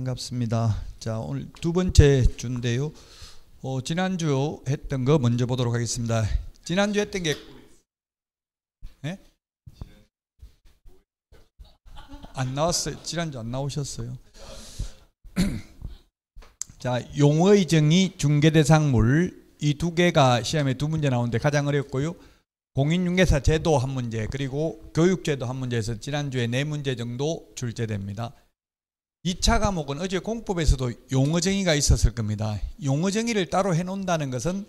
반갑습니다. 자, 오늘 두 번째 주인데요. 지난주 했던 거 먼저 보도록 하겠습니다. 지난주 했던 게 네? 안 나왔어요. 지난주 안 나오셨어요. 자, 용어의 정의, 중개대상물 이 두 개가 시험에 두 문제 나오는데 가장 어렵고요. 공인중개사 제도 한 문제, 그리고 교육제도 한 문제에서 지난주에 네 문제 정도 출제됩니다. 2차 과목은 어제 공법에서도 용어 정의가 있었을 겁니다. 용어 정의를 따로 해놓는다는 것은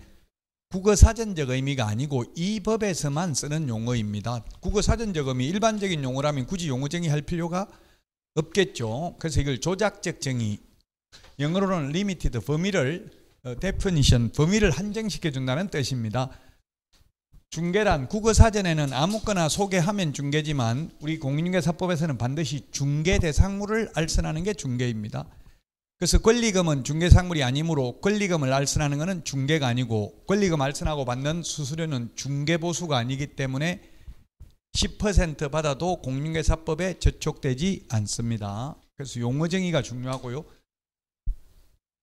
국어사전적 의미가 아니고 이 법에서만 쓰는 용어입니다. 국어사전적 의미, 일반적인 용어라면 굳이 용어 정의할 필요가 없겠죠. 그래서 이걸 조작적 정의, 영어로는 limited, 범위를 definition, 범위를 한정시켜 준다는 뜻입니다. 중개란 국어사전에는 아무거나 소개하면 중개지만 우리 공인중개사법에서는 반드시 중개대상물을 알선하는 게 중개입니다. 그래서 권리금은 중개상물이 아니므로 권리금을 알선하는 것은 중개가 아니고 권리금 알선하고 받는 수수료는 중개보수가 아니기 때문에 10% 받아도 공인중개사법에 저촉되지 않습니다. 그래서 용어 정의가 중요하고요.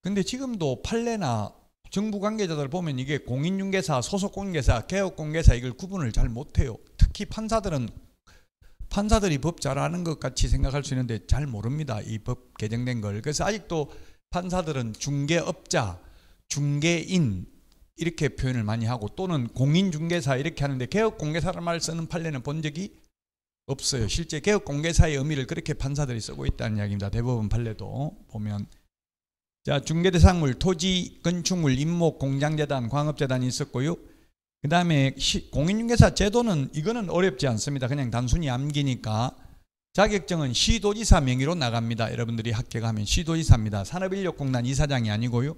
근데 지금도 판례나 정부 관계자들 보면 이게 공인중개사, 소속공인중개사, 개업공개사 이걸 구분을 잘 못해요. 특히 판사들이 법 잘 아는 것 같이 생각할 수 있는데 잘 모릅니다. 이 법 개정된 걸. 그래서 아직도 판사들은 중개업자, 중개인 이렇게 표현을 많이 하고 또는 공인중개사 이렇게 하는데 개업공개사라는 말을 쓰는 판례는 본 적이 없어요. 실제 개업공개사의 의미를 그렇게 판사들이 쓰고 있다는 이야기입니다. 대법원 판례도 보면. 자, 중개대상물, 토지, 건축물, 임목, 공장재단, 광업재단이 있었고요. 그 다음에 공인중개사 제도는 이거는 어렵지 않습니다. 그냥 단순히 암기니까. 자격증은 시도지사 명의로 나갑니다. 여러분들이 합격하면 시도지사입니다. 산업인력공단 이사장이 아니고요.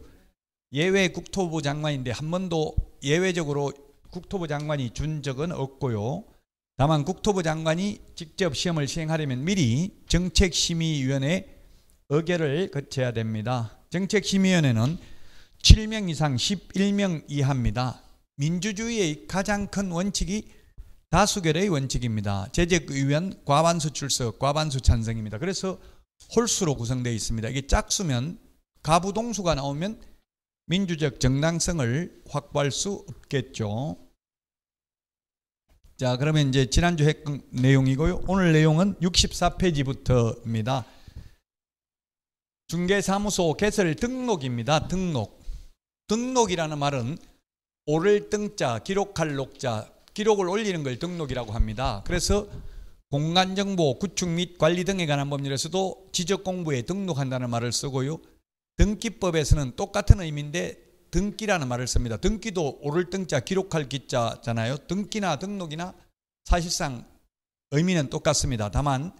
예외 국토부 장관인데 한 번도 예외적으로 국토부 장관이 준 적은 없고요. 다만 국토부 장관이 직접 시험을 시행하려면 미리 정책심의위원회 의결을 거쳐야 됩니다. 정책심의위원회는 7명 이상 11명 이하입니다. 민주주의의 가장 큰 원칙이 다수결의 원칙입니다. 재적의원 과반수 출석, 과반수 찬성입니다. 그래서 홀수로 구성되어 있습니다. 이게 짝수면 가부동수가 나오면 민주적 정당성을 확보할 수 없겠죠. 자, 그러면 이제 지난주 했던 내용이고요. 오늘 내용은 64페이지부터입니다. 중개사무소 개설 등록입니다. 등록이라는 말은 오를 등자, 기록할 녹자, 기록을 올리는 걸 등록이라고 합니다. 그래서 공간정보, 구축 및 관리 등에 관한 법률에서도 지적공부에 등록한다는 말을 쓰고요. 등기법에서는 똑같은 의미인데 등기라는 말을 씁니다. 등기도 오를 등자, 기록할 기자잖아요. 등기나 등록이나 사실상 의미는 똑같습니다. 다만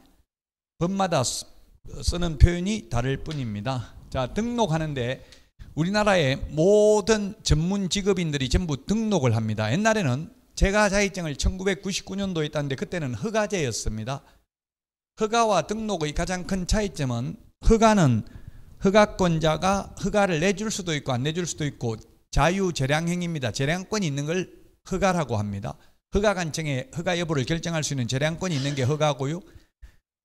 법마다 쓰는 표현이 다를 뿐입니다. 자, 등록하는데 우리나라의 모든 전문 직업인들이 전부 등록을 합니다. 옛날에는 제가 자격증을 1999년도에 땄는데 그때는 허가제였습니다. 허가와 등록의 가장 큰 차이점은 허가는 허가권자가 허가를 내줄 수도 있고 안 내줄 수도 있고 자유재량행위입니다. 재량권이 있는 걸 허가라고 합니다. 허가관청에 허가 여부를 결정할 수 있는 재량권이 있는 게 허가고요.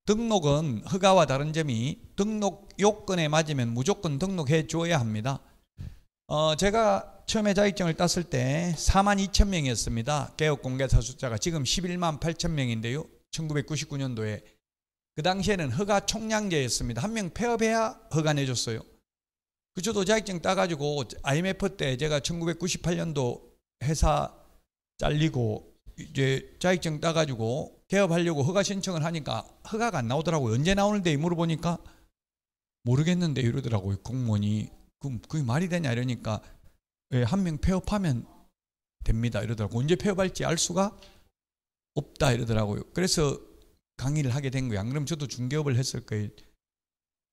등록은 허가와 다른 점이 등록 요건에 맞으면 무조건 등록해 줘야 합니다. 제가 처음에 자격증을 땄을 때 42,000명이었습니다. 개업공개사 숫자가 지금 118,000명인데요. 1999년도에 그 당시에는 허가 총량제였습니다. 한 명 폐업해야 허가 내줬어요. 저도 자격증 따가지고 IMF 때 제가 1998년도 회사 잘리고 이제 자격증 따가지고 개업하려고 허가 신청을 하니까 허가가 안 나오더라고요. 언제 나오는데 물어보니까 모르겠는데 이러더라고요. 공무원이. 그게 말이 되냐 이러니까 한 명 폐업하면 됩니다 이러더라고요. 언제 폐업할지 알 수가 없다 이러더라고요. 그래서 강의를 하게 된 거예요. 안 그러면 저도 중개업을 했을 거예요.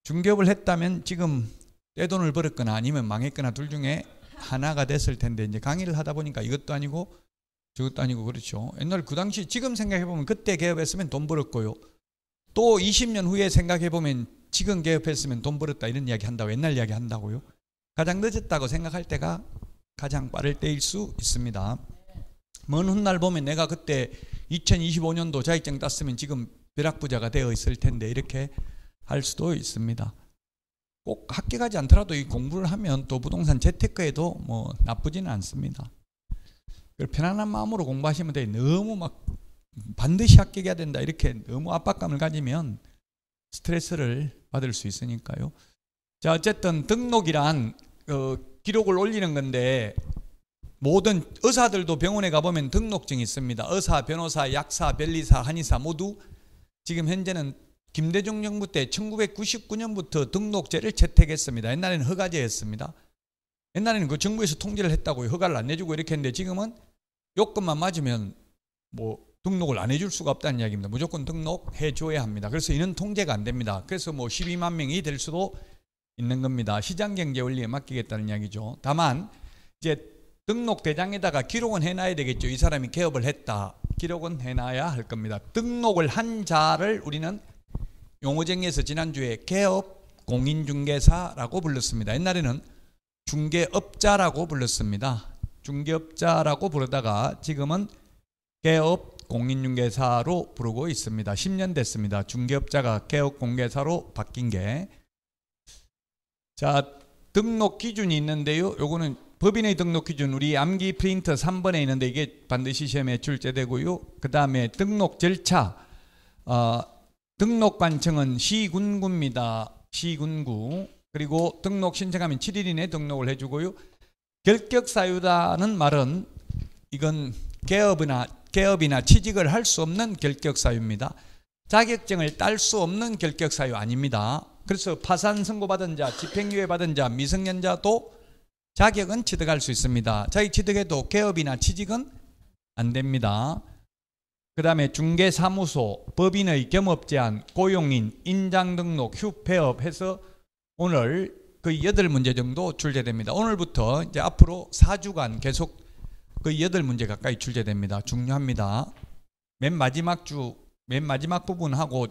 중개업을 했다면 지금 떼돈을 벌었거나 아니면 망했거나 둘 중에 하나가 됐을 텐데 이제 강의를 하다 보니까 이것도 아니고 저것도 아니고 그렇죠. 옛날 그 당시 지금 생각해보면 그때 개업했으면 돈 벌었고요. 또 20년 후에 생각해보면 지금 개업했으면 돈 벌었다 이런 이야기 한다고 옛날 이야기 한다고요. 가장 늦었다고 생각할 때가 가장 빠를 때일 수 있습니다. 먼 훗날 보면 내가 그때 2025년도 자격증 땄으면 지금 벼락부자가 되어 있을 텐데 이렇게 할 수도 있습니다. 꼭 학교 가지 않더라도 이 공부를 하면 또 부동산 재테크에도 뭐 나쁘지는 않습니다. 편안한 마음으로 공부하시면 돼요. 너무 막 반드시 합격해야 된다 이렇게 너무 압박감을 가지면 스트레스를 받을 수 있으니까요. 자, 어쨌든 등록이란 기록을 올리는 건데, 모든 의사들도 병원에 가보면 등록증이 있습니다. 의사, 변호사, 약사, 변리사, 한의사 모두 지금 현재는 김대중 정부 때 1999년부터 등록제를 채택했습니다. 옛날에는 허가제였습니다. 옛날에는 그 정부에서 통제를 했다고요. 허가를 안 내주고 이렇게 했는데 지금은 요건만 맞으면 뭐 등록을 안 해줄 수가 없다는 이야기입니다. 무조건 등록해 줘야 합니다. 그래서 이는 통제가 안 됩니다. 그래서 뭐 12만 명이 될 수도 있는 겁니다. 시장경제 원리에 맡기겠다는 이야기죠. 다만 이제 등록 대장에다가 기록은 해놔야 되겠죠. 이 사람이 개업을 했다. 기록은 해놔야 할 겁니다. 등록을 한 자를 우리는 용어정의에서 지난주에 개업 공인중개사라고 불렀습니다. 옛날에는 중개업자라고 불렀습니다. 중개업자라고 부르다가 지금은 개업 공인중개사로 부르고 있습니다. 10년 됐습니다. 중개업자가 개업 공개사로 바뀐 게. 자, 등록 기준이 있는데요. 요거는 법인의 등록 기준, 우리 암기 프린터 3번에 있는데 이게 반드시 시험에 출제되고요. 그 다음에 등록 절차, 등록 관청은 시군구입니다. 시군구. 그리고 등록 신청하면 7일 이내에 등록을 해주고요. 결격사유다는 말은 이건 개업이나 취직을 할 수 없는 결격사유입니다. 자격증을 딸 수 없는 결격사유 아닙니다. 그래서 파산 선고받은 자, 집행유예 받은 자, 미성년자도 자격은 취득할 수 있습니다. 자격 취득해도 개업이나 취직은 안 됩니다. 그 다음에 중개사무소, 법인의 겸업제한, 고용인, 인장등록, 휴폐업 해서 오늘 거의 8문제 정도 출제됩니다. 오늘부터 이제 앞으로 4주간 계속 거의 8문제 가까이 출제됩니다. 중요합니다. 맨 마지막 부분하고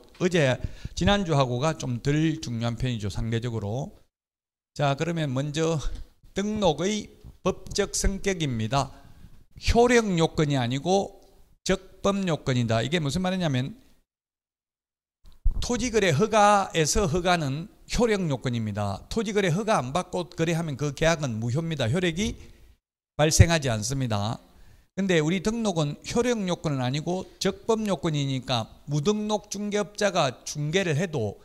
지난주하고가 좀 덜 중요한 편이죠. 상대적으로. 자, 그러면 먼저 등록의 법적 성격입니다. 효력 요건이 아니고 적법 요건이다. 이게 무슨 말이냐면 토지거래 허가에서 허가는 효력 요건입니다. 토지거래 허가 안 받고 거래하면 그 계약은 무효입니다. 효력이 발생하지 않습니다. 근데 우리 등록은 효력 요건은 아니고 적법 요건이니까 무등록 중개업자가 중개를 해도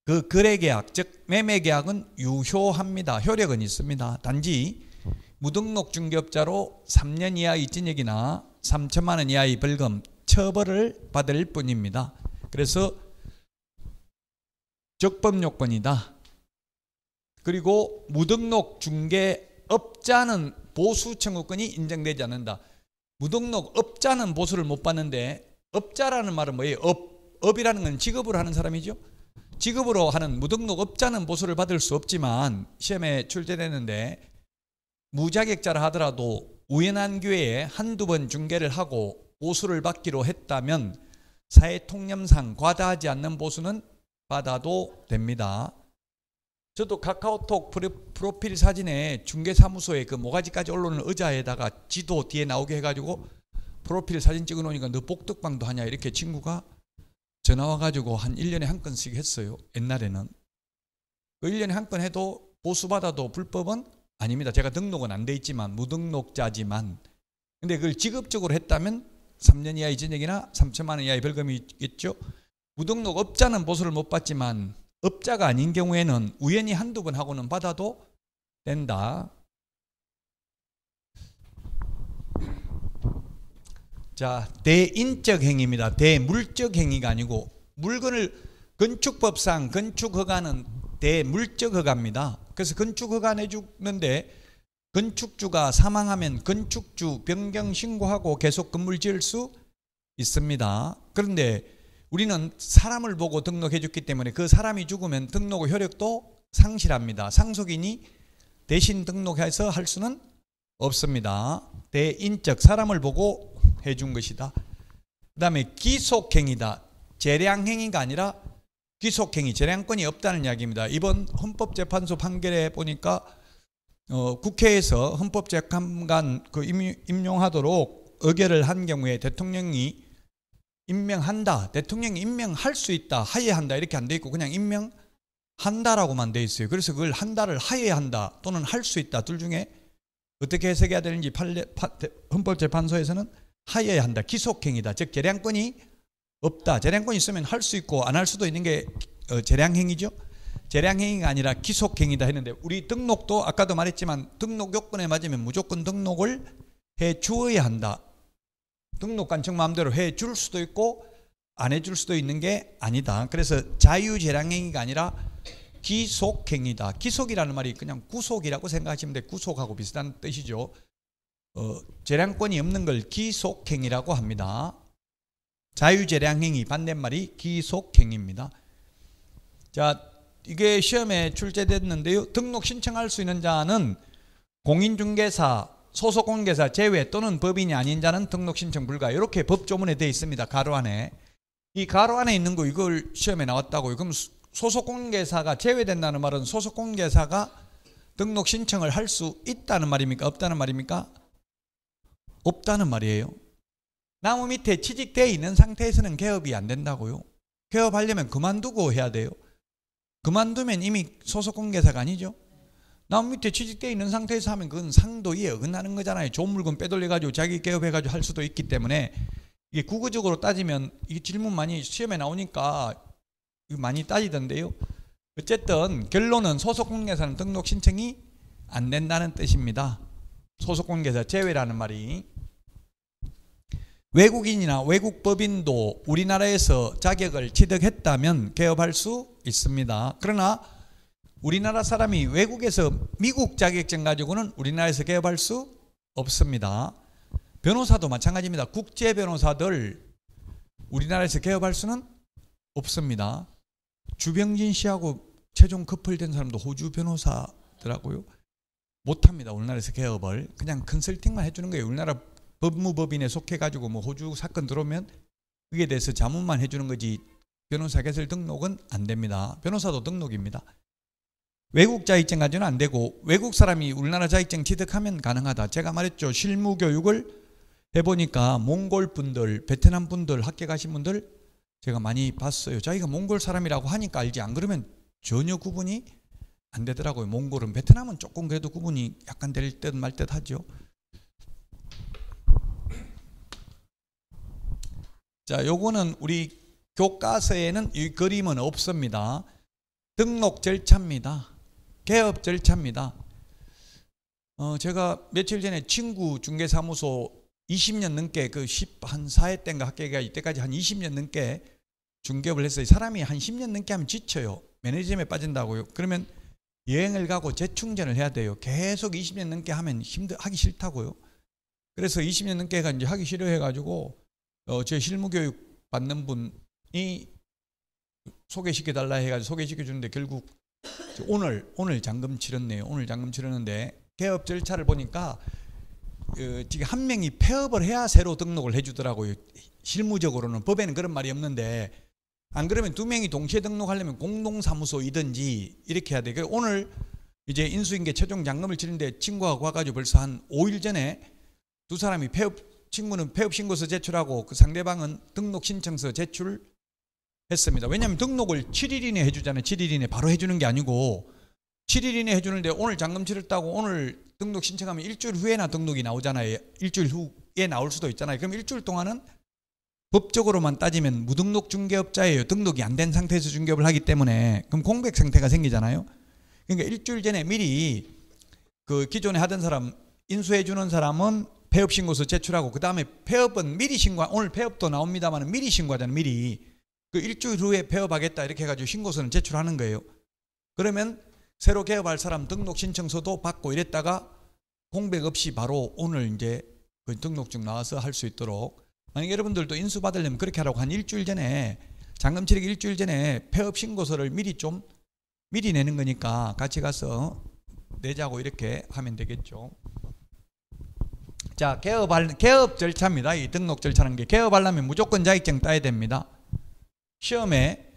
그 거래계약, 즉 매매계약은 유효합니다. 효력은 있습니다. 단지 무등록 중개업자로 3년 이하의 징역이나 3천만 원 이하의 벌금, 처벌을 받을 뿐입니다. 그래서 적법 요건이다. 그리고 무등록 중개업자는 보수 청구권이 인정되지 않는다. 무등록 업자는 보수를 못 받는데, 업자라는 말은 뭐예요? 업이라는 건 직업으로 하는 사람이죠. 직업으로 하는 무등록 업자는 보수를 받을 수 없지만 시험에 출제되는데, 무자격자라 하더라도 우연한 기회에 한두 번 중개를 하고 보수를 받기로 했다면 사회통념상 과다하지 않는 보수는 받아도 됩니다. 저도 카카오톡 프로필 사진에 중개사무소에 그 모가지까지 올라오는 의자에다가 지도 뒤에 나오게 해가지고 프로필 사진 찍어 놓으니까 너 복덕방도 하냐 이렇게 친구가 전화 와가지고 한 1년에 한 건씩 했어요. 옛날에는. 그 1년에 한 건 해도 보수받아도 불법은 아닙니다. 제가 등록은 안 돼 있지만 무등록자지만. 근데 그걸 직업적으로 했다면 3년 이하의 징역이나 3천만 원 이하의 벌금이 있겠죠. 무등록 업자는 보수를 못 받지만 업자가 아닌 경우에는 우연히 한두 번 하고는 받아도 된다. 자, 대인적 행위입니다. 대물적 행위가 아니고, 물건을 건축법상 건축허가는 대물적 허가입니다. 그래서 건축허가 내주는데 건축주가 사망하면 건축주 변경 신고하고 계속 건물 지을 수 있습니다. 그런데 우리는 사람을 보고 등록해 줬기 때문에 그 사람이 죽으면 등록 효력도 상실합니다. 상속인이 대신 등록해서 할 수는 없습니다. 대인적, 사람을 보고 해준 것이다. 그 다음에 기속행위다. 재량행위가 아니라 기속행위, 재량권이 없다는 이야기입니다. 이번 헌법재판소 판결에 보니까 국회에서 헌법재판관 임용하도록 의결을 한 경우에 대통령이 임명한다, 대통령이 임명할 수 있다, 하야한다 이렇게 안 돼 있고 그냥 임명한다 한다라고만 돼 있어요. 그래서 그걸 한다를 하여야 한다 또는 할 수 있다 둘 중에 어떻게 해석해야 되는지 헌법재판소에서는 하여야 한다, 기속행위다. 즉 재량권이 없다. 재량권이 있으면 할 수 있고 안 할 수도 있는 게 재량행위죠. 재량행위가 아니라 기속행위다 했는데 우리 등록도 아까도 말했지만 등록 요건에 맞으면 무조건 등록을 해 주어야 한다. 등록관청 마음대로 해 줄 수도 있고 안 해 줄 수도 있는 게 아니다. 그래서 자유재량행위가 아니라 기속행위다. 기속이라는 말이 그냥 구속이라고 생각하시면 돼. 구속하고 비슷한 뜻이죠. 재량권이 없는 걸 기속행위라고 합니다. 자유재량행위 반대말이 기속행위입니다. 자, 이게 시험에 출제됐는데요. 등록 신청할 수 있는 자는 공인중개사, 소속공개사 제외 또는 법인이 아닌 자는 등록 신청 불가. 이렇게 법조문에 되어 있습니다. 가로 안에. 이 가로 안에 있는 거 이걸 시험에 나왔다고요. 그럼 소속공개사가 제외된다는 말은 소속공개사가 등록 신청을 할 수 있다는 말입니까? 없다는 말입니까? 없다는 말이에요. 나무 밑에 취직되어 있는 상태에서는 개업이 안 된다고요. 개업하려면 그만두고 해야 돼요. 그만두면 이미 소속공개사가 아니죠. 나무 밑에 취직되어 있는 상태에서 하면 그건 상도에 어긋나는 거잖아요. 좋은 물건 빼돌려가지고 자기 개업해가지고 할 수도 있기 때문에 이게 국어적으로 따지면 이 질문 많이 시험에 나오니까 많이 따지던데요. 어쨌든 결론은 소속공개사는 등록 신청이 안 된다는 뜻입니다. 소속공개사 제외라는 말이. 외국인이나 외국 법인도 우리나라에서 자격을 취득했다면 개업할 수 있습니다. 그러나 우리나라 사람이 외국에서 미국 자격증 가지고는 우리나라에서 개업할 수 없습니다. 변호사도 마찬가지입니다. 국제 변호사들 우리나라에서 개업할 수는 없습니다. 주병진 씨하고 최종 커플된 사람도 호주 변호사더라고요. 못합니다. 우리나라에서 개업을. 그냥 컨설팅만 해주는 거예요. 우리나라 법무법인에 속해가지고 뭐 호주 사건 들어오면 그에 대해서 자문만 해주는 거지 변호사 개설 등록은 안 됩니다. 변호사도 등록입니다. 외국 자격증 가지고는 안 되고 외국 사람이 우리나라 자격증 취득하면 가능하다. 제가 말했죠. 실무 교육을 해보니까 몽골 분들, 베트남 분들 합격하신 분들 제가 많이 봤어요. 자기가 몽골 사람이라고 하니까 알지 안 그러면 전혀 구분이 안 되더라고요. 몽골은. 베트남은 조금 그래도 구분이 약간 될 듯 말 듯 하죠. 자, 요거는 우리 교과서에는 이 그림은 없습니다. 등록 절차입니다. 개업 절차입니다. 제가 며칠 전에 친구 중개사무소 20년 넘게 그 14회 때인가 합격해가 이때까지 한 20년 넘게 중개업을 했어요. 사람이 한 10년 넘게 하면 지쳐요. 매니즘에 빠진다고요. 그러면 여행을 가고 재충전을 해야 돼요. 계속 20년 넘게 하면 하기 싫다고요. 그래서 20년 넘게 해가 이제 하기 싫어해가지고 제 실무교육 받는 분이 소개시켜달라 해가지고 소개시켜 주는데 결국 오늘 잔금 치렀네요. 오늘 잔금 치렀는데 개업 절차를 보니까 지금 한 명이 폐업을 해야 새로 등록을 해주더라고요. 실무적으로는. 법에는 그런 말이 없는데 안 그러면 두 명이 동시에 등록하려면 공동사무소이든지 이렇게 해야 돼요. 오늘 이제 인수인계 최종 잔금을 치는데 친구하고 와가지고 벌써 한 5일 전에 두 사람이 친구는 폐업신고서 제출하고 그 상대방은 등록신청서 제출했습니다. 왜냐하면 등록을 7일 이내 해주잖아요. 7일 이내 바로 해주는 게 아니고 7일 이내 해주는데 오늘 잔금 치렀다고 오늘 등록 신청하면 일주일 후에나 등록이 나오잖아요. 일주일 후에 나올 수도 있잖아요. 그럼 일주일 동안은 법적으로만 따지면 무등록 중개업자예요. 등록이 안 된 상태에서 중개업을 하기 때문에. 그럼 공백 상태가 생기잖아요. 그러니까 일주일 전에 미리 그 기존에 하던 사람 인수해 주는 사람은 폐업 신고서 제출하고 그 다음에 폐업은 미리 신고. 오늘 폐업도 나옵니다만 미리 신고하잖아요. 미리 그 일주일 후에 폐업하겠다 이렇게 해가지고 신고서는 제출하는 거예요. 그러면 새로 개업할 사람 등록 신청서도 받고 이랬다가 공백 없이 바로 오늘 이제 그 등록증 나와서 할 수 있도록. 만약 여러분들도 인수 받으려면 그렇게 하라고 한 일주일 전에 잔금 치르기 일주일 전에 폐업 신고서를 미리 내는 거니까 같이 가서 내자고 이렇게 하면 되겠죠. 자, 개업 절차입니다. 이 등록 절차는 게 개업하려면 무조건 자격증 따야 됩니다. 시험에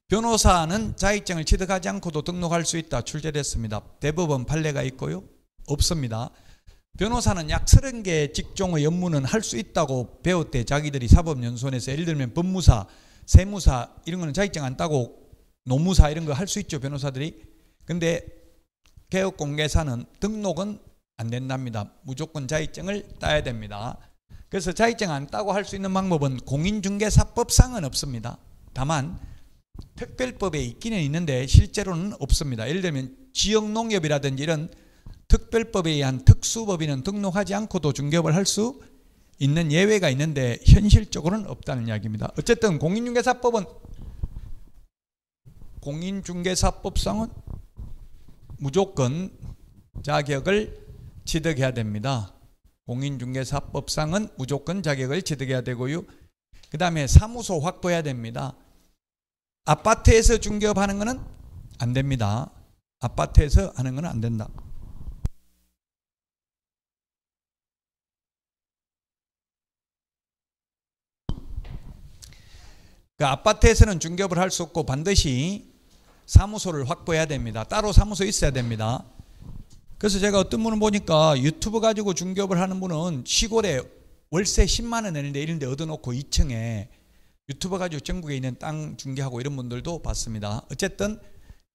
변호사는 자격증을 취득하지 않고도 등록할 수 있다 출제됐습니다. 대법원 판례가 있고요. 없습니다. 변호사는 약 30개 직종의 업무는 할 수 있다고 배웠대. 자기들이 사법연수원에서. 예를 들면 법무사, 세무사 이런 거는 자격증 안 따고 노무사 이런 거 할 수 있죠, 변호사들이. 근데 개업공개사는 등록은 안 된답니다. 무조건 자격증을 따야 됩니다. 그래서 자격증 안 따고 할 수 있는 방법은 공인중개사법상은 없습니다. 다만 특별법에 있기는 있는데 실제로는 없습니다. 예를 들면 지역농협이라든지 이런 특별법에 의한 특수법인은 등록하지 않고도 중개업을 할 수 있는 예외가 있는데 현실적으로는 없다는 이야기입니다. 어쨌든 공인중개사법상은 무조건 자격을 취득해야 됩니다. 공인중개사법상은 무조건 자격을 취득해야 되고요. 그 다음에 사무소 확보해야 됩니다. 아파트에서 중개업하는 것은 안 됩니다. 아파트에서 하는 것은 안 된다. 그 아파트에서는 중개업을 할 수 없고 반드시 사무소를 확보해야 됩니다. 따로 사무소 있어야 됩니다. 그래서 제가 어떤 분은 보니까 유튜브 가지고 중개업을 하는 분은 시골에 월세 10만 원 내는데 이런 데 얻어놓고 2층에 유튜브 가지고 전국에 있는 땅 중개하고 이런 분들도 봤습니다. 어쨌든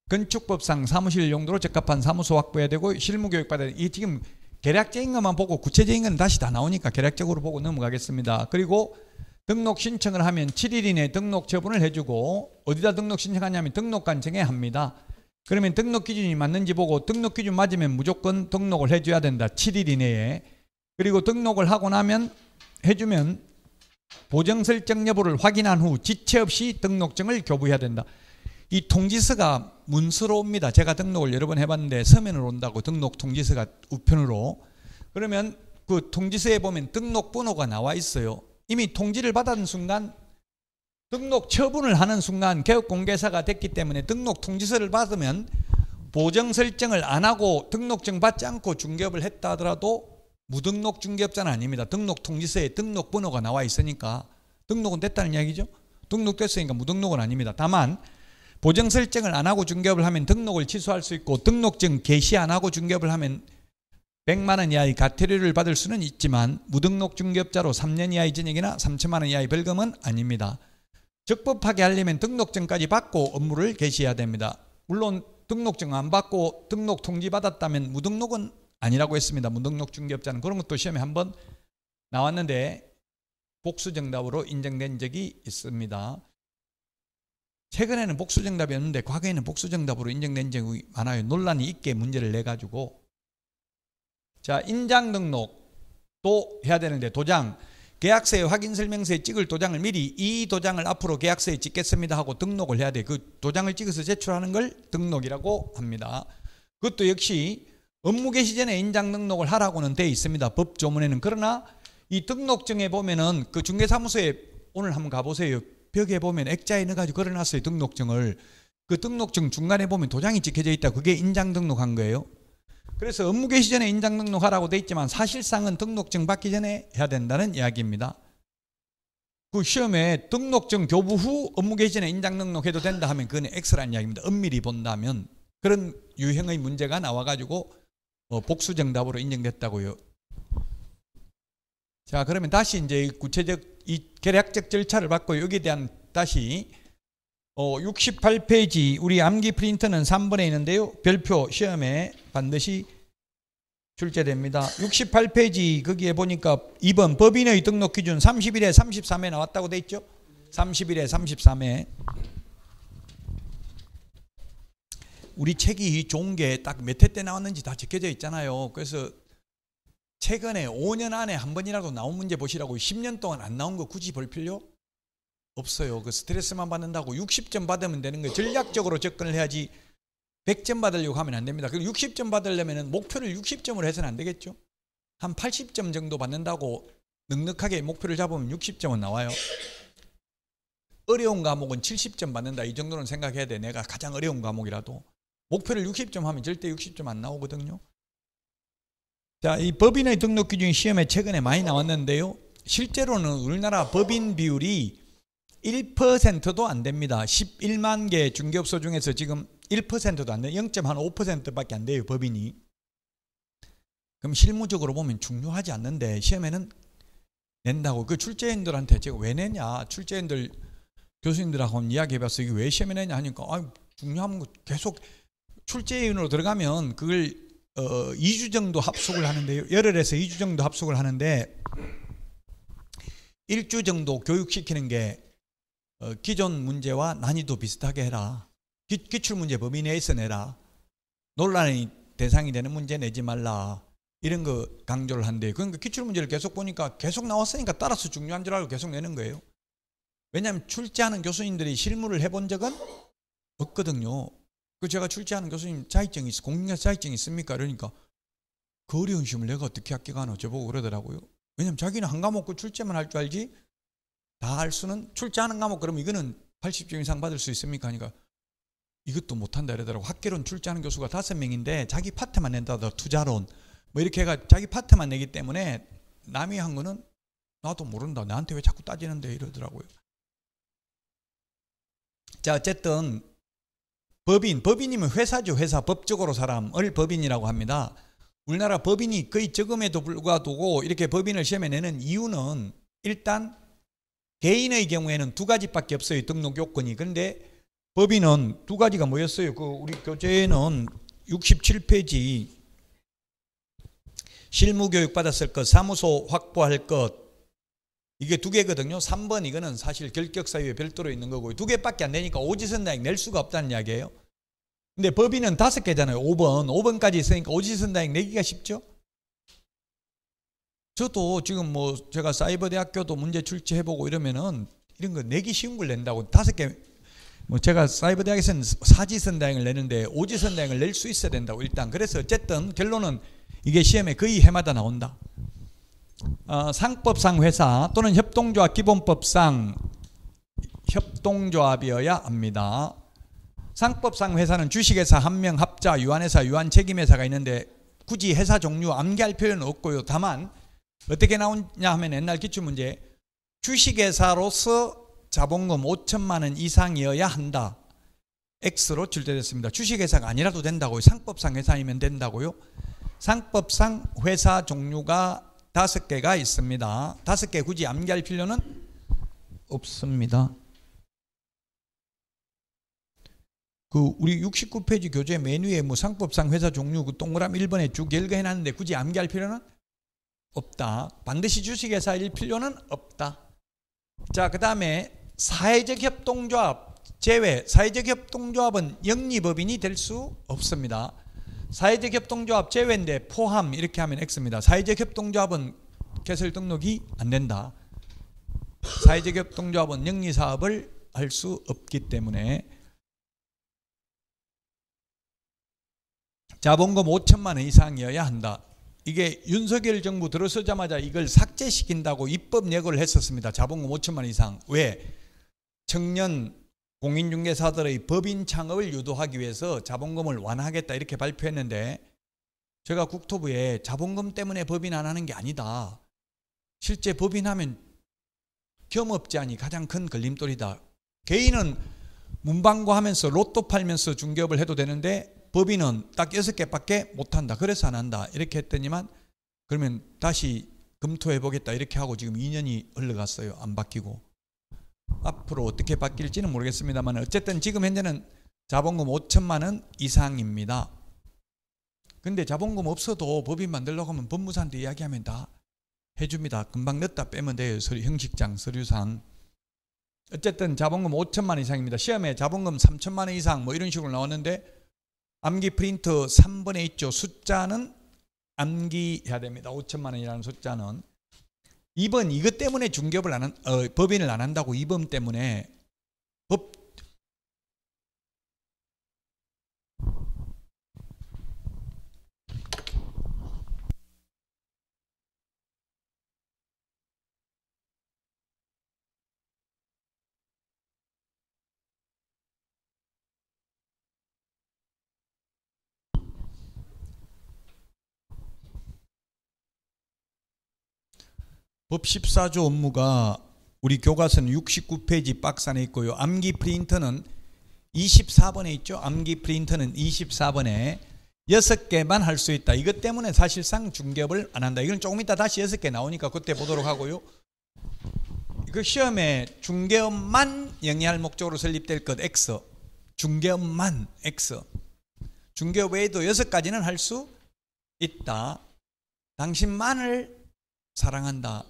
건축법상 사무실 용도로 적합한 사무소 확보해야 되고 실무교육 받아야 돼. 이 지금 계략적인 것만 보고 구체적인 건 다시 다 나오니까 계략적으로 보고 넘어가겠습니다. 그리고 등록 신청을 하면 7일 이내에 등록 처분을 해주고 어디다 등록 신청하냐면 등록관청에 합니다. 그러면 등록 기준이 맞는지 보고 등록 기준 맞으면 무조건 등록을 해줘야 된다. 7일 이내에. 그리고 등록을 하고 나면 해주면 보정 설정 여부를 확인한 후 지체 없이 등록증을 교부해야 된다. 이 통지서가 문서로 옵니다. 제가 등록을 여러 번 해봤는데 서면으로 온다고 등록 통지서가 우편으로. 그러면 그 통지서에 보면 등록번호가 나와 있어요. 이미 통지를 받은 순간 등록 처분을 하는 순간 개업공개사가 됐기 때문에 등록 통지서를 받으면 보정 설정을 안 하고 등록증 받지 않고 중개업을 했다 하더라도 무등록 중개업자는 아닙니다. 등록 통지서에 등록 번호가 나와 있으니까 등록은 됐다는 이야기죠. 등록됐으니까 무등록은 아닙니다. 다만 보정 설정을 안 하고 중개업을 하면 등록을 취소할 수 있고 등록증 게시 안 하고 중개업을 하면 100만 원 이하의 과태료를 받을 수는 있지만 무등록 중개업자로 3년 이하의 징역이나 3천만 원 이하의 벌금은 아닙니다. 적법하게 하려면 등록증까지 받고 업무를 개시해야 됩니다. 물론 등록증 안 받고 등록 통지 받았다면 무등록은 아니라고 했습니다. 무등록 중개업자는 그런 것도 시험에 한번 나왔는데 복수정답으로 인정된 적이 있습니다. 최근에는 복수정답이었는데 과거에는 복수정답으로 인정된 적이 많아요. 논란이 있게 문제를 내가지고. 자, 인장 등록도 해야 되는데 도장, 계약서에 확인설명서에 찍을 도장을 미리 이 도장을 앞으로 계약서에 찍겠습니다 하고 등록을 해야 돼. 그 도장을 찍어서 제출하는 걸 등록이라고 합니다. 그것도 역시 업무 개시 전에 인장 등록을 하라고는 되어 있습니다. 법조문에는. 그러나 이 등록증에 보면은 그 중개사무소에 오늘 한번 가보세요. 벽에 보면 액자에 넣어가지고 걸어놨어요. 등록증을. 그 등록증 중간에 보면 도장이 찍혀져 있다. 그게 인장 등록한 거예요. 그래서 업무 개시 전에 인장 등록하라고 돼 있지만 사실상은 등록증 받기 전에 해야 된다는 이야기입니다. 그 시험에 등록증 교부 후 업무 개시 전에 인장 등록해도 된다 하면 그건 X라는 이야기입니다. 엄밀히 본다면 그런 유형의 문제가 나와가지고 복수정답으로 인정됐다고요. 자, 그러면 다시 이제 구체적 이 계략적 절차를 받고 여기에 대한 다시 68페이지 우리 암기 프린터는 3번에 있는데요. 별표 시험에 반드시 출제됩니다. 68페이지 거기에 보니까 2번 법인의 등록 기준 30일에 33회 나왔다고 돼 있죠. 30일에 33회. 우리 책이 좋은 게 딱 몇 회 때 나왔는지 다 적혀져 있잖아요. 그래서 최근에 5년 안에 한 번이라도 나온 문제 보시라고 10년 동안 안 나온 거 굳이 볼 필요 없어요. 그 스트레스만 받는다고 60점 받으면 되는 거예요. 전략적으로 접근을 해야지 100점 받으려고 하면 안 됩니다. 그리고 60점 받으려면 목표를 60점으로 해서는 안 되겠죠. 한 80점 정도 받는다고 넉넉하게 목표를 잡으면 60점은 나와요. 어려운 과목은 70점 받는다. 이 정도는 생각해야 돼. 내가 가장 어려운 과목이라도. 목표를 60점 하면 절대 60점 안 나오거든요. 자, 이 법인의 등록 기준이 시험에 최근에 많이 나왔는데요. 실제로는 우리나라 법인 비율이 1%도 안 됩니다. 11만 개 중개업소 중에서 지금 1%도 안 돼요. 0.5%밖에 안 돼요, 법인이. 그럼 실무적으로 보면 중요하지 않는데 시험에는 낸다고. 그 출제인들한테 제가 왜 내냐, 출제인들 교수님들하고는 이야기해봤어. 이게 왜 시험에 내냐 하니까 중요한 거 계속 출제위원으로 들어가면 그걸 2주 정도 합숙을 하는데요. 열흘에서 2주 정도 합숙을 하는데 1주 정도 교육시키는 게 기존 문제와 난이도 비슷하게 해라. 기출문제 범위 내에서 내라. 논란의 대상이 되는 문제 내지 말라. 이런 거 강조를 한대요. 그러니까 기출문제를 계속 보니까 계속 나왔으니까 따라서 중요한 줄 알고 계속 내는 거예요. 왜냐하면 출제하는 교수님들이 실무를 해본 적은 없거든요. 제가 출제하는 교수님 자격증이 공인중개사 자격증이 있습니까? 그러니까 그 어려운 시험을 내가 어떻게 합격하노? 저보고 그러더라고요. 왜냐면 자기는 한 과목 그 출제만 할 줄 알지 다 할 수는 출제하는 과목 그러면 이거는 80점 이상 받을 수 있습니까? 하니까 이것도 못한다 이러더라고. 학계론 출제하는 교수가 5명인데 자기 파트만 낸다더 투자론 뭐 이렇게 해가 자기 파트만 내기 때문에 남이 한 거는 나도 모른다. 나한테 왜 자꾸 따지는데 이러더라고요. 자, 어쨌든 법인이면 회사죠. 회사. 법적으로 사람을 법인이라고 합니다. 우리나라 법인이 거의 적음에도 불구하고 이렇게 법인을 시험에 내는 이유는 일단 개인의 경우에는 2가지밖에 없어요. 등록 요건이. 그런데 법인은 2가지가 뭐였어요? 우리 교재에는 67페이지 실무교육 받았을 것, 사무소 확보할 것 이게 2개거든요. 3번 이거는 사실 결격사유에 별도로 있는 거고 2개밖에 안 되니까 오지선다액 낼 수가 없다는 이야기예요. 근데 법인은 5개잖아요. 5번까지 있으니까 오지선다액 내기가 쉽죠. 저도 지금 뭐 제가 사이버대학교도 문제 출제해보고 이러면은 이런 거 내기 쉬운 걸 낸다고 5개 뭐 제가 사이버대학에서는 사지선다액을 내는데 오지선다액을 낼 수 있어야 된다고 일단. 그래서 어쨌든 결론은 이게 시험에 거의 해마다 나온다. 상법상 회사 또는 협동조합 기본법상 협동조합이어야 합니다. 상법상 회사는 주식회사, 한명, 합자, 유한회사, 유한책임회사가 있는데 굳이 회사 종류 암기할 필요는 없고요. 다만 어떻게 나오냐 하면 옛날 기출문제 주식회사로서 자본금 5천만 원 이상이어야 한다. X로 출제됐습니다. 주식회사가 아니라도 된다고요. 상법상 회사이면 된다고요. 상법상 회사 종류가 5개가 있습니다. 5개 굳이 암기할 필요는 없습니다. 우리 69페이지 교재 메뉴에 뭐 상법상 회사 종류 동그라미 1번에 쭉 열거해놨는데 굳이 암기할 필요는 없다. 반드시 주식회사일 필요는 없다. 자, 그 다음에 사회적 협동조합 제외. 사회적 협동조합은 영리법인이 될 수 없습니다. 사회적 협동조합 제외인데 포함 이렇게 하면 X입니다. 사회적 협동조합은 개설 등록이 안 된다. 사회적 협동조합은 영리사업을 할 수 없기 때문에 자본금 5천만 원 이상이어야 한다. 이게 윤석열 정부 들어서자마자 이걸 삭제시킨다고 입법 예고를 했었습니다. 자본금 5천만 원 이상. 왜? 청년 공인중개사들의 법인 창업을 유도하기 위해서 자본금을 완화하겠다 이렇게 발표했는데 제가 국토부에 자본금 때문에 법인 안 하는 게 아니다. 실제 법인하면 겸업제한이 가장 큰 걸림돌이다. 개인은 문방구 하면서 로또 팔면서 중개업을 해도 되는데 법인은 딱 6개밖에 못한다. 그래서 안 한다. 이렇게 했더니만 그러면 다시 검토해 보겠다. 이렇게 하고 지금 2년이 흘러갔어요. 안 바뀌고. 앞으로 어떻게 바뀔지는 모르겠습니다만 어쨌든 지금 현재는 자본금 5천만 원 이상입니다. 근데 자본금 없어도 법인 만들려고 하면 법무사한테 이야기하면 다 해줍니다. 금방 넣었다 빼면 돼요. 형식장, 서류상. 어쨌든 자본금 5천만 원 이상입니다. 시험에 자본금 3천만 원 이상 뭐 이런 식으로 나왔는데 암기 프린트 3번에 있죠. 숫자는 암기해야 됩니다. 5천만 원이라는 숫자는. 2번 이것 때문에 중개업을 법인을 안 한다고 2번 때문에 법 14조 업무가 우리 교과서는 69페이지 박스 안에 있고요. 암기 프린터는 24번에 있죠. 암기 프린터는 24번에 6개만 할 수 있다. 이것 때문에 사실상 중개업을 안 한다. 이건 조금 이따 다시 6개 나오니까 그때 보도록 하고요. 그 시험에 중개업만 영위할 목적으로 설립될 것 X, 중개업만 X, 중개업 외에도 6가지는 할 수 있다. 당신만을 사랑한다.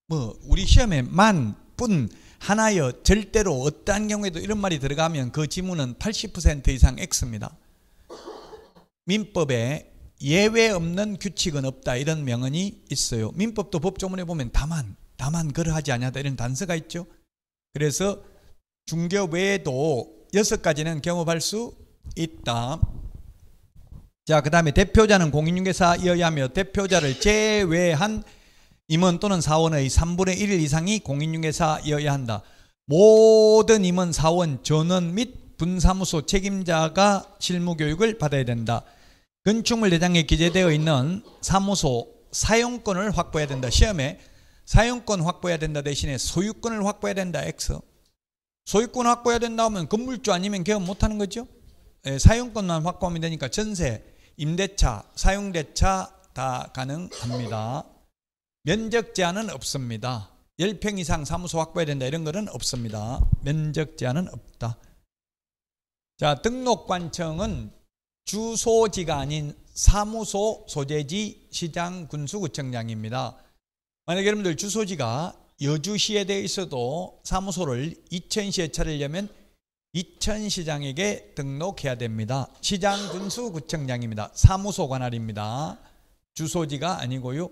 뭐 우리 시험에 만, 뿐, 하나여, 절대로, 어떠한 경우에도 이런 말이 들어가면 그 지문은 80% 이상 X입니다. 민법에 예외 없는 규칙은 없다 이런 명언이 있어요. 민법도 법조문에 보면 다만 그러하지 아니하다 이런 단서가 있죠. 그래서 중개업 외에도 6가지는 경험할 수 있다. 자, 그 다음에 대표자는 공인중개사여야 하며 대표자를 제외한 임원 또는 사원의 3분의 1 이상이 공인중개사여야 한다. 모든 임원, 사원, 전원 및 분사무소 책임자가 실무교육을 받아야 된다. 건축물 대장에 기재되어 있는 사무소 사용권을 확보해야 된다. 시험에 사용권 확보해야 된다 대신에 소유권을 확보해야 된다. X. 소유권 확보해야 된다 하면 건물주 아니면 개업 못하는 거죠. 사용권만 확보하면 되니까 전세, 임대차, 사용대차 다 가능합니다. 면적 제한은 없습니다. 10평 이상 사무소 확보해야 된다 이런 거는 없습니다. 면적 제한은 없다. 자, 등록관청은 주소지가 아닌 사무소 소재지 시장 군수구청장입니다. 만약 여러분들 주소지가 여주시에 되어 있어도 사무소를 이천시에 차리려면 이천시장에게 등록해야 됩니다. 시장 군수구청장입니다. 사무소 관할입니다. 주소지가 아니고요.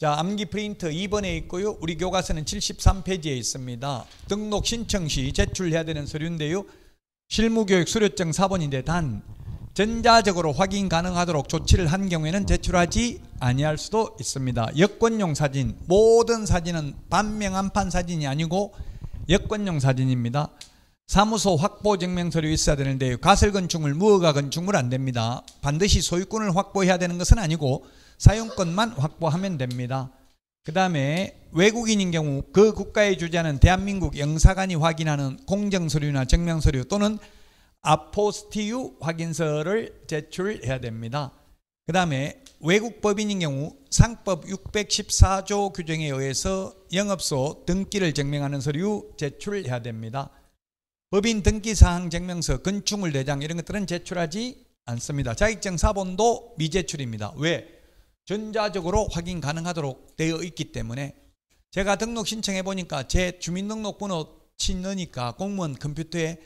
자, 암기 프린트 2번에 있고요. 우리 교과서는 73페이지에 있습니다. 등록 신청 시 제출해야 되는 서류인데요. 실무교육 수료증 4번인데 단 전자적으로 확인 가능하도록 조치를 한 경우에는 제출하지 아니할 수도 있습니다. 여권용 사진, 모든 사진은 반명한판 사진이 아니고 여권용 사진입니다. 사무소 확보 증명서류 있어야 되는데 가설 건축물, 무허가 건축물 안 됩니다. 반드시 소유권을 확보해야 되는 것은 아니고 사용권만 확보하면 됩니다. 그 다음에 외국인인 경우 그 국가에 주재하는 대한민국 영사관이 확인하는 공정서류나 증명서류 또는 아포스티유 확인서를 제출해야 됩니다. 그 다음에 외국 법인인 경우 상법 614조 규정에 의해서 영업소 등기를 증명하는 서류 제출해야 됩니다. 법인 등기사항 증명서, 건축물 대장 이런 것들은 제출하지 않습니다. 자격증 사본도 미제출입니다. 왜? 전자적으로 확인 가능하도록 되어 있기 때문에. 제가 등록 신청해 보니까 제 주민등록번호 넣으니까 공무원 컴퓨터에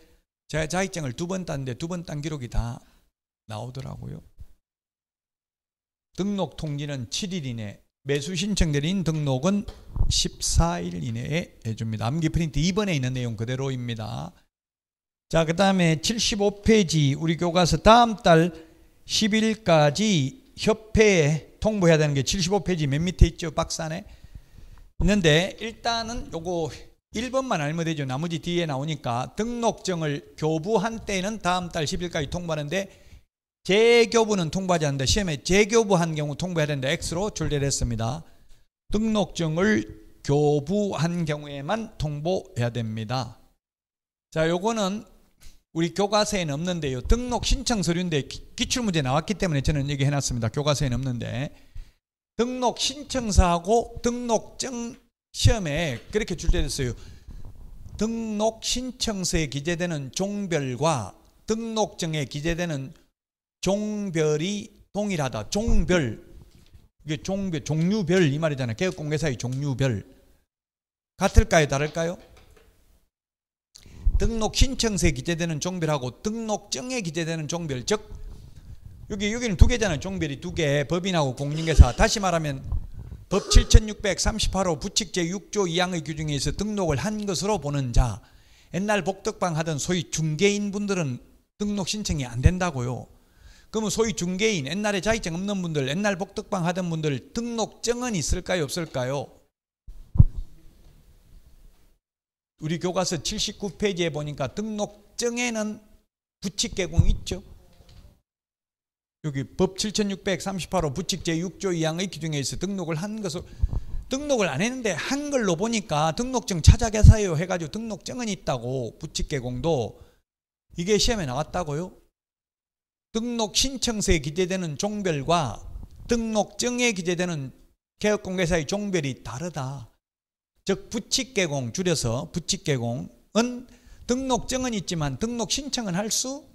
제가 자격증을 2번 땄는데 2번 딴 기록이 다 나오더라고요. 등록 통지는 7일 이내, 매수 신청 드린 등록은 14일 이내에 해줍니다. 암기 프린트 2번에 있는 내용 그대로입니다. 자, 그 다음에 75페이지 우리 교과서 다음 달 10일까지 협회에 통보해야 되는 게 75페이지 맨 밑에 있죠. 박스 안에 있는데 일단은 요거 1번만 알면 되죠. 나머지 뒤에 나오니까 등록증을 교부한 때는 다음 달 10일까지 통보하는데 재교부는 통보하지 않는다. 시험에 재교부한 경우 통보해야 된다. X로 출제됐습니다. 등록증을 교부한 경우에만 통보해야 됩니다. 자, 요거는 우리 교과서에는 없는데요. 등록 신청 서류인데 기출문제 나왔기 때문에 저는 여기 해놨습니다. 교과서에는 없는데 등록 신청서하고 등록증 시험에 그렇게 출제됐어요. 등록 신청서에 기재되는 종별과 등록증에 기재되는 종별이 동일하다. 종별, 이게 종류별 이 말이잖아요. 개업공개사의 종류별. 같을까요? 다를까요? 등록 신청서에 기재되는 종별하고 등록증에 기재되는 종별, 즉 여기는 2개잖아요. 종별이 2개. 법인하고 공인중개사. 다시 말하면 법 7638호 부칙 제6조 2항의 규정에 의해서 등록을 한 것으로 보는 자. 옛날 복덕방 하던 소위 중개인 분들은 등록 신청이 안 된다고요. 그러면 소위 중개인, 옛날에 자격증 없는 분들, 옛날 복덕방 하던 분들 등록증은 있을까요? 없을까요? 우리 교과서 79페이지에 보니까 등록증에는 부칙 개공 있죠. 여기 법 7638호 부칙 제6조 2항의 규정에 의해서 등록을 한 것으로, 등록을 안 했는데 한글로 보니까 등록증 찾아계세요 해가지고 등록증은 있다고. 부칙 개공도 이게 시험에 나왔다고요. 등록 신청서에 기재되는 종별과 등록증에 기재되는 개업공개사의 종별이 다르다. 즉 부칙개공, 줄여서 부칙개공은 등록증은 있지만 등록 신청은 할 수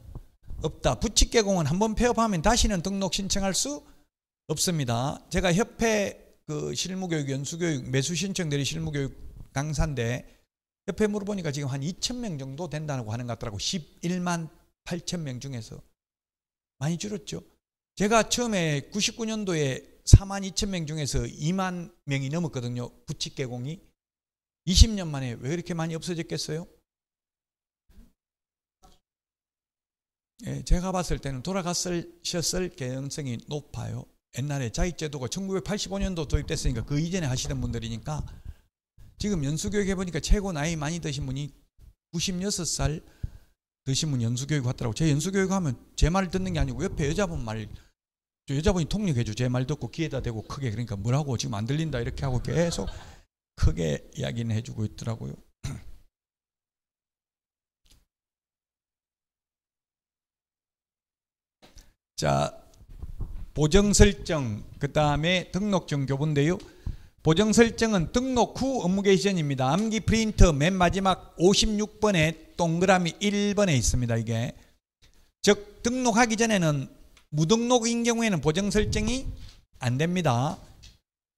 없다. 부칙개공은 한번 폐업하면 다시는 등록 신청할 수 없습니다. 제가 협회 그 실무교육, 연수교육, 매수 신청 대리 실무교육 강사인데 협회 물어보니까 지금 한 2,000명 정도 된다고 하는 것 같더라고. 11만 8천 명 중에서 많이 줄었죠. 제가 처음에 99년도에 4만 2천 명 중에서 2만 명이 넘었거든요. 부칙개공이. 20년 만에 왜 이렇게 많이 없어졌겠어요? 예, 제가 봤을 때는 돌아가셨을 개연성이 높아요. 옛날에 자익제도가 1985년도 도입됐으니까 그 이전에 하시던 분들이니까 지금 연수교육 해보니까 최고 나이 많이 드신 분이 96살 드신 분 연수교육 하더라고. 제 연수교육 하면 제 말 듣는 게 아니고 옆에 여자분 말, 여자분이 통역해줘. 제 말 듣고 귀에다 대고 크게, 그러니까 뭐라고 지금 안 들린다 이렇게 하고 계속 크게 이야기는 해주고 있더라고요. 자, 보정설정, 그 다음에 등록증 교부인데요. 보정설정은 등록 후 업무 개시 전입니다. 암기 프린터 맨 마지막 56번에 동그라미 1번에 있습니다. 이게 즉 등록하기 전에는 무등록인 경우에는 보정설정이 안 됩니다.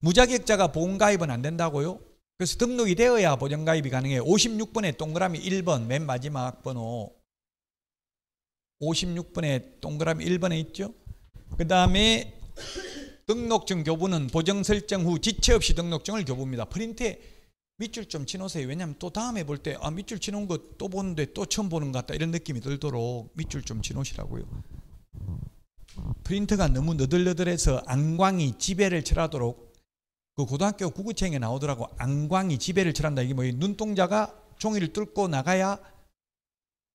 무자격자가 보험가입은 안 된다고요. 그래서 등록이 되어야 보정가입이 가능해요. 56번에 동그라미 1번 맨 마지막 번호 56번에 동그라미 1번에 있죠. 그 다음에 등록증 교부는 보정 설정 후 지체 없이 등록증을 교부입니다. 프린트에 밑줄 좀 치놓으세요. 왜냐하면 또 다음에 볼 때 밑줄 치놓은 거 또 보는데 또 처음 보는 것 같다 이런 느낌이 들도록 밑줄 좀 치놓으시라고요. 프린트가 너무 너덜너덜해서 안광이 지배를 철하도록, 그 고등학교 구구책에 나오더라고. 안광이 지배를 철한다. 이게 뭐예요? 눈동자가 종이를 뚫고 나가야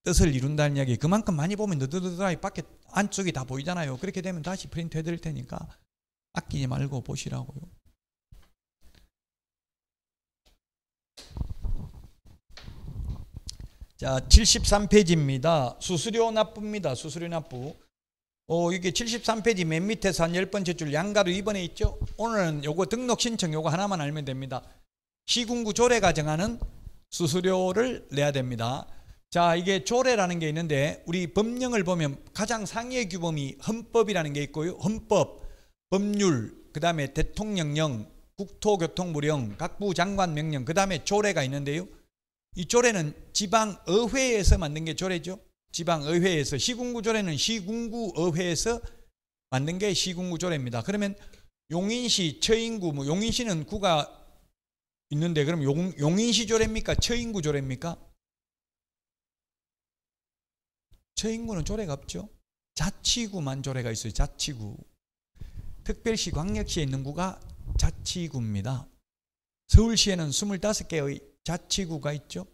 뜻을 이룬다는 이야기. 그만큼 많이 보면 너덜너덜하게 밖에 안쪽이 다 보이잖아요. 그렇게 되면 다시 프린트 해드릴 테니까 아끼지 말고 보시라고요. 자, 73페이지입니다. 수수료 납부입니다. 수수료 납부. 이게 73페이지 맨 밑에서 한 10번째 줄 양가로 2번에 있죠. 오늘은 요거 등록 신청 요거 하나만 알면 됩니다. 시군구 조례가 정하는 수수료를 내야 됩니다. 자, 이게 조례라는 게 있는데 우리 법령을 보면 가장 상위의 규범이 헌법이라는 게 있고요. 헌법, 법률, 그 다음에 대통령령, 국토교통부령, 각부 장관 명령, 그 다음에 조례가 있는데요. 이 조례는 지방의회에서 만든 게 조례죠. 지방의회에서. 시군구 조례는 시군구의회에서 만든 게 시군구 조례입니다. 그러면 용인시, 처인구, 뭐 용인시는 구가 있는데 그럼 용인시 조례입니까? 처인구 조례입니까? 처인구는 조례가 없죠. 자치구만 조례가 있어요. 자치구. 특별시, 광역시에 있는 구가 자치구입니다. 서울시에는 25개의 자치구가 있죠.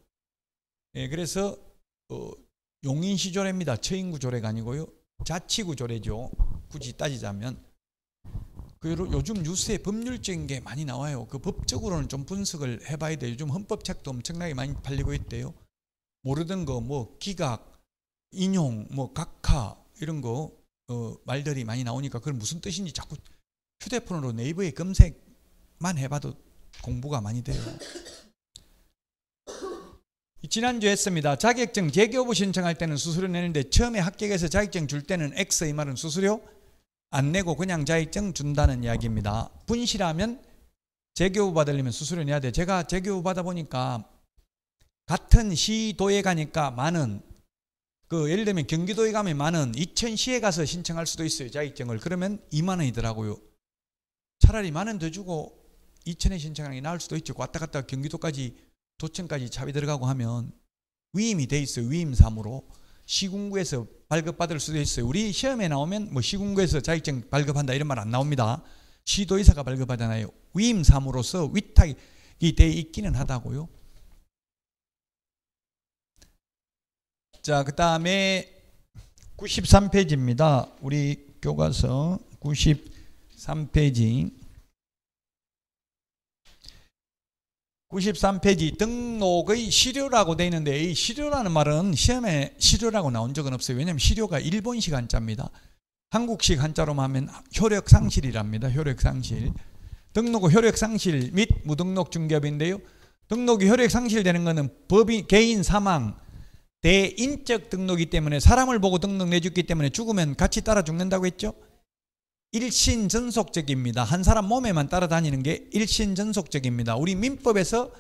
예, 그래서 용인시 조례입니다. 처인구 조례가 아니고요. 자치구 조례죠. 굳이 따지자면. 요즘 뉴스에 법률적인 게 많이 나와요. 그 법적으로는 좀 분석을 해봐야 돼요. 요즘 헌법책도 엄청나게 많이 팔리고 있대요. 모르던 거 뭐 기각, 인용, 뭐 각하 이런 거 말들이 많이 나오니까 그건 무슨 뜻인지 자꾸 휴대폰으로 네이버에 검색만 해봐도 공부가 많이 돼요. 지난주에 했습니다. 자격증 재교부 신청할 때는 수수료 내는데 처음에 합격해서 자격증 줄 때는 X, 이 말은 수수료 안 내고 그냥 자격증 준다는 이야기입니다. 분실하면 재교부 받으려면 수수료 내야 돼. 제가 재교부 받아보니까 같은 시도에 가니까 만원, 예를 들면 경기도에 가면 만원, 이천시에 가서 신청할 수도 있어요. 자격증을. 그러면 2만원이더라고요. 차라리 만원 더 주고 이천에 신청하는 게 나을 수도 있죠. 왔다 갔다 경기도까지 도청까지 차비 들어가고 하면 위임이 돼 있어요. 위임사무로. 시군구에서 발급받을 수도 있어요. 우리 시험에 나오면 뭐 시군구에서 자격증 발급한다 이런 말 안 나옵니다. 시도의사가 발급하잖아요. 위임사무로서 위탁이 돼 있기는 하다고요. 자, 그 다음에 93페이지입니다. 우리 교과서 93페이지. 93페이지 등록의 시료라고 되어 있는데 이 시료라는 말은 시험에 시료라고 나온 적은 없어요. 왜냐하면 시료가 일본식 한자입니다. 한국식 한자로만 하면 효력상실이랍니다. 효력상실. 등록 후 효력상실 및 무등록 중개업인데요. 등록이 효력 상실되는 것은 법인, 개인 사망, 대인적 등록이기 때문에 사람을 보고 등록 내줬기 때문에 죽으면 같이 따라 죽는다고 했죠. 일신전속적입니다. 한 사람 몸에만 따라다니는 게 일신전속적입니다. 우리 민법에서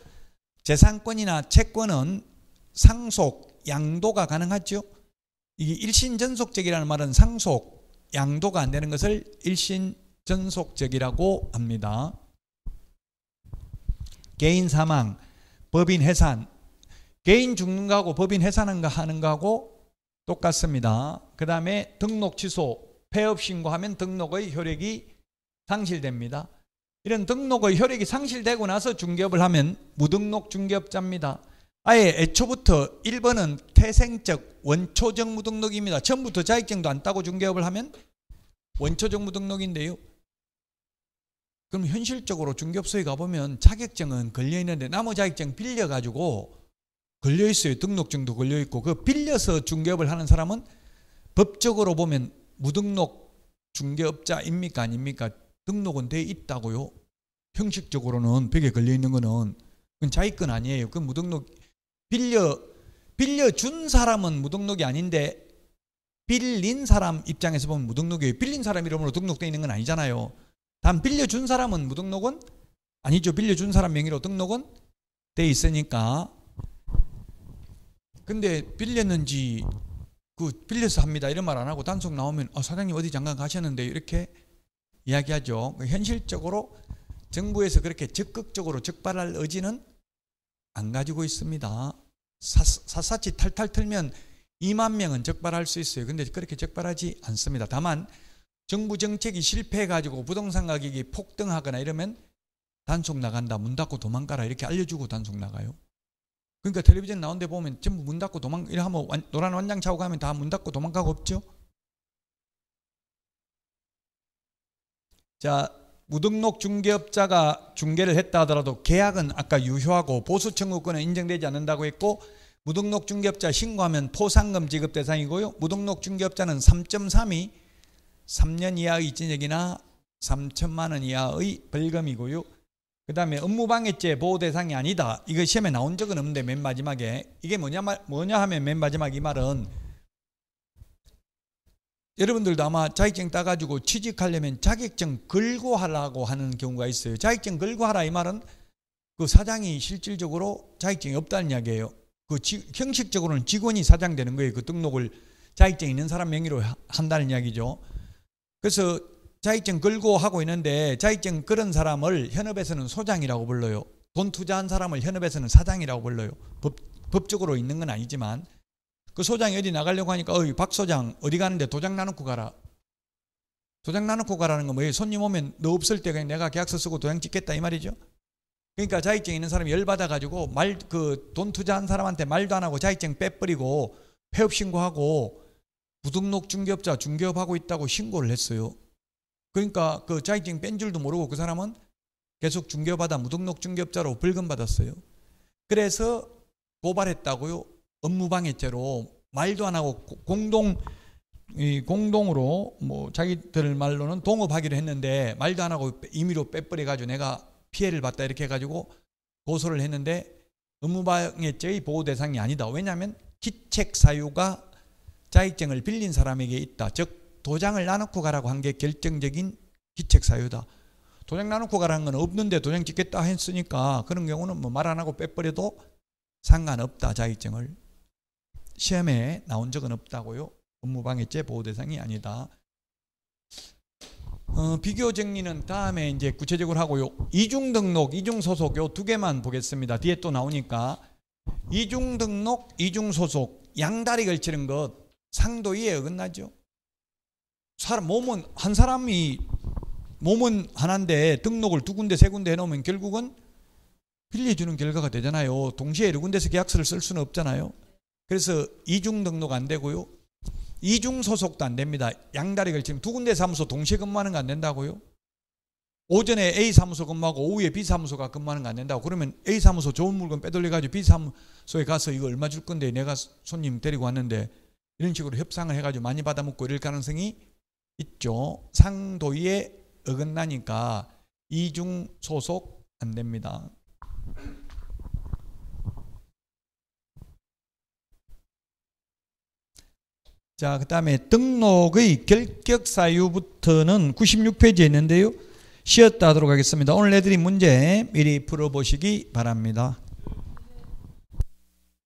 재산권이나 채권은 상속, 양도가 가능하죠. 이게 일신전속적이라는 말은 상속, 양도가 안 되는 것을 일신전속적이라고 합니다. 개인 사망, 법인 해산, 개인 죽는 거하고 법인 해산하는 거하고 똑같습니다. 그 다음에 등록 취소, 폐업 신고하면 등록의 효력이 상실됩니다. 이런 등록의 효력이 상실되고 나서 중개업을 하면 무등록 중개업자입니다. 아예 애초부터 1번은 태생적 원초적 무등록입니다. 처음부터 자격증도 안 따고 중개업을 하면 원초적 무등록인데요. 그럼 현실적으로 중개업소에 가보면 자격증은 걸려있는데 나무 자격증 빌려가지고 걸려있어요. 등록증도 걸려있고 그 빌려서 중개업을 하는 사람은 법적으로 보면 무등록 중개업자입니까 아닙니까? 등록은 돼 있다고요. 형식적으로는 벽에 걸려있는 거는 그건 자기건 아니에요. 그건 무등록. 빌려준 사람은 무등록이 아닌데 빌린 사람 입장에서 보면 무등록이에요. 빌린 사람 이름으로 등록되어 있는 건 아니잖아요. 단 빌려준 사람은 무등록은 아니죠. 빌려준 사람 명의로 등록은 돼 있으니까. 근데 빌렸는지 빌려서 합니다 이런 말 안 하고 단속 나오면 사장님 어디 잠깐 가셨는데 이렇게 이야기하죠. 현실적으로 정부에서 그렇게 적극적으로 적발할 의지는 안 가지고 있습니다. 샅샅이 탈탈 털면 2만 명은 적발할 수 있어요. 근데 그렇게 적발하지 않습니다. 다만 정부 정책이 실패해가지고 부동산 가격이 폭등하거나 이러면 단속 나간다, 문 닫고 도망가라 이렇게 알려주고 단속 나가요. 그러니까 텔레비전 나온 데 보면 전부 문 닫고 이렇게 하면 노란 완장 차고 가면 다 문 닫고 도망가고 없죠. 자, 무등록 중개업자가 중개를 했다 하더라도 계약은 아까 유효하고 보수 청구권은 인정되지 않는다고 했고 무등록 중개업자 신고하면 포상금 지급 대상이고요. 무등록 중개업자는 3.3이 3년 이하의 징역이나 3천만 원 이하의 벌금이고요. 그 다음에 업무방해죄 보호 대상이 아니다. 이거 시험에 나온 적은 없는데 맨 마지막에 이게 뭐냐 하면 맨 마지막 이 말은 여러분들도 아마 자격증 따가지고 취직하려면 자격증 걸고 하라고 하는 경우가 있어요. 자격증 걸고 하라 이 말은 그 사장이 실질적으로 자격증이 없다는 이야기예요. 형식적으로는 직원이 사장 되는 거예요. 그 등록을 자격증 있는 사람 명의로 한다는 이야기죠. 그래서 자격증 걸고 하고 있는데 자격증 걸은 사람을 현업에서는 소장이라고 불러요. 돈 투자한 사람을 현업에서는 사장이라고 불러요. 법적으로 있는 건 아니지만 그 소장이 어디 나가려고 하니까 박 소장 어디 가는데 도장 나놓고 가라. 도장 나놓고 가라는 건 뭐예요? 손님 오면 너 없을 때 그냥 내가 계약서 쓰고 도장 찍겠다 이 말이죠. 그러니까 자격증 있는 사람이 열받아가지고 돈 투자한 사람한테 말도 안 하고 자격증 빼버리고 폐업 신고하고 무등록 중개업자 중개업하고 있다고 신고를 했어요. 그러니까 그 자격증 뺀 줄도 모르고 그 사람은 계속 중개업하다 무등록 중개업자로 벌금 받았어요. 그래서 고발했다고요. 업무방해죄로 말도 안 하고 공동으로 뭐 자기들 말로는 동업하기로 했는데 말도 안 하고 임의로 빼버려가지고 내가 피해를 봤다 이렇게 해가지고 고소를 했는데 업무방해죄의 보호 대상이 아니다. 왜냐하면 기책 사유가 자격증을 빌린 사람에게 있다. 즉 도장을 나놓고 가라고 한 게 결정적인 기책 사유다. 도장 나놓고 가라는 건 없는데 도장 찍겠다 했으니까 그런 경우는 뭐 말 안 하고 빼버려도 상관없다. 자격증을 시험에 나온 적은 없다고요. 업무방해죄 보호 대상이 아니다. 비교 정리는 다음에 이제 구체적으로 하고요. 이중 등록, 이중 소속 요 두 개만 보겠습니다. 뒤에 또 나오니까 이중 등록, 이중 소속 양다리 걸치는 것 상도위에 어긋나죠. 몸은 한 사람이 몸은 하나인데 등록을 두 군데 세 군데 해놓으면 결국은 빌려주는 결과가 되잖아요. 동시에 여러 군데서 계약서를 쓸 수는 없잖아요. 그래서 이중 등록 안 되고요. 이중 소속도 안 됩니다. 양다리 걸치면 두 군데 사무소 동시에 근무하는 거 안 된다고요. 오전에 A 사무소 근무하고 오후에 B 사무소가 근무하는 거 안 된다고. 그러면 A 사무소 좋은 물건 빼돌려가지고 B 사무소에 가서 이거 얼마 줄 건데 내가 손님 데리고 왔는데 이런 식으로 협상을 해가지고 많이 받아먹고 이럴 가능성이 있죠. 상도위에 어긋나니까 이중 소속 안 됩니다. 자, 그 다음에 등록의 결격 사유부터는 96페이지에 있는데요. 쉬었다 하도록 하겠습니다. 오늘 내드린 문제 미리 풀어보시기 바랍니다.